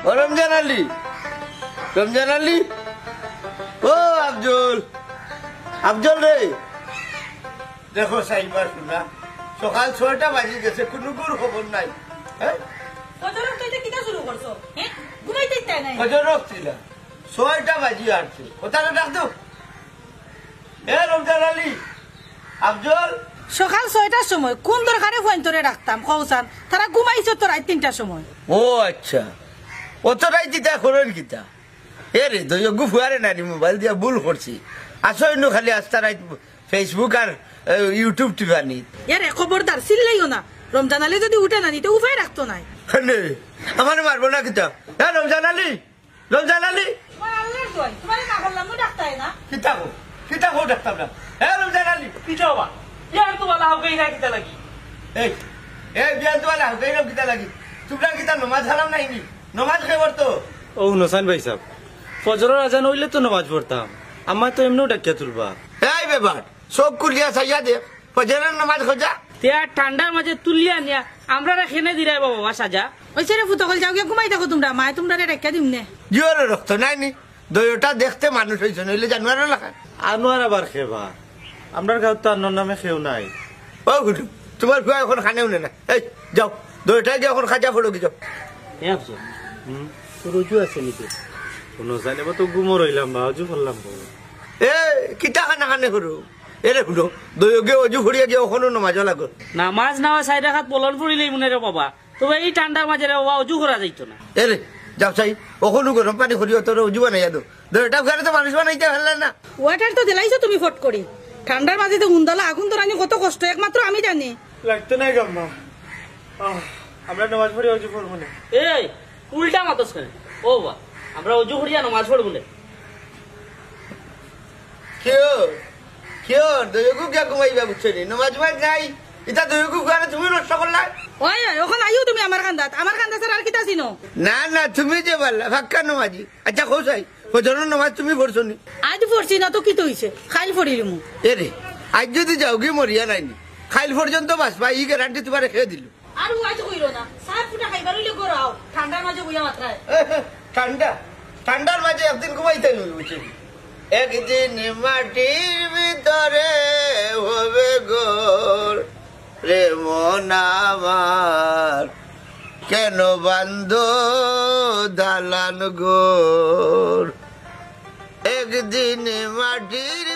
ও রমজান আলী, রমজান আলী, ও আফজল, আফজল রে, দেখো সাইবার শোনা, সকাল 6টা বাজে গেছে, কোনো গুড় খবর নাই। ফজরক ছিল 6টা বাজি আসছে, কোথায় ডাক দো। এ রমজান আলী, আফজল, সকাল 6টার সময় কোন দরকারে ফোন তোরে রাখতাম কৌসান, তারা ঘুমাইছো তো রাত 3টার সময়। ও আচ্ছা, অত রাই দিতা করেন কিতা? এ রে দৈগু ফুয়ারে নারী মোবাইল দিয়া ভুল করছি, আসো ইনু খালি আস্তা রাত ফেসবুক আর ইউটিউব টিপানি। এরে খবরদার চিল্লাইও না, রমজান আলী যদি উঠে না নিতে উপায় রাখতো নাই। আমার মারবো না কিতা? হ্যাঁ রমজান আলী, রমজান আলী, কিতা গো, কিতা গো ডাক্তার না? হ্যাঁ রমজান আলী, কিতা বাবা ইয়ার তো বালা হবে না কিতা লাগি এই এই বিয়ান তো বালা হবে না কিতা লাগি? তোমরা কিতা নমাজ হারাম নাইনি? নমাজ খেয়ে তো ও হুসাইন ভাই সাহেব, ফজরের আজান হইলে তো নামাজ পড়তাম, আমার তো এমনিও ডাকিয়া তুলবা। এই ব্যাপার সব কুলিয়া সাইয়া দে, ফজরের নামাজ খোঁজা। তিয়া ঠান্ডার মাঝে তুলিয়া নিয়া আমরা খেনে দিরাই বাবা সাজা। ওই ছেড়ে ফুতকল যাও গিয়ে ঘুমাই থাকো তোমরা, মায় তোমরা রেখা দিম নে। জিওরে রক্ত নাইনি, দইটা দেখতে মানুষ হয়েছে, নইলে জানুয়ার লাগা। আনোয়ার আবার খেবা, আপনার গাঁত তো আনোয়ার নামে খেও নাই। ও গুটু, তোমার ফুয়া এখন খানেও না। এই যাও, দইটা গিয়ে এখন খাজা ফটো কি যাও। রুজু আছে নাকি? কোনো জানে তো গুমো রইলাম বা অজু করলাম। এ কিতা খানা খানে করো? এরে শুনো, দইগে অজু করিয়া গিয়ে ওখানে নমাজ লাগো। নামাজ নেওয়া সাইড রাখাত পলন পড়িলেই মনে রে বাবা, তবে এই ঠান্ডার মাঝে রে বাবা অজু করা যাইতো না। এরে যাও চাই, ওখানে গরম পানি করিও, তোর অজু বানাইয়া দো। দইটা ঘরে তো মানুষ বানাইতে পারলেন না। ওয়াটার তো দিলাইছো তুমি ফট করি, ঠান্ডার মাঝে তো হুন্দালা আগুন তো রানি কত কষ্ট, একমাত্র আমি জানি। লাগতো নাই গাম্মা, আমরা নামাজ পড়ি অজু করবো না। এই উল্টা মাতস করে ও বাবা, আমরা অজু করিয়া নামাজ পড়বো না। কেউ কেউ দইগু কে ঘুমাইবা বুঝছো নি? নমাজ মাজ নাই, এটা দইগু ঘরে তুমি নষ্ট করলা। ওই ওখান আইও তুমি আমার কান্দাত, আমার কান্দা স্যার আর কিতা চিনো? না না, তুমি যে বললা ফাক্কা নমাজি। আচ্ছা খোঁজাই ফজরের নামাজ তুমি পড়ছো নি? আজ পড়ছি না তো কি তো হইছে, খাইল পড়িলিমু। এরে আজ যদি যাও গিয়ে মরিয়া নাইনি, খাইল পর্যন্ত বাঁচবা, এই গ্যারান্টি তোমার রেখে দিল। আর ওয়াজ কইরো না, সাত ফুটা খাইবার হইলে গরাও, ঠান্ডার মাঝে বুইয়া মাত্রায়। ঠান্ডা, ঠান্ডার মাঝে একদিন ঘুমাইতে নই বুঝছি। একদিন মাটির ভিতরে হবে গোর রে মন আমার, কেন বান্ধ দালান গোর। একদিন মাটির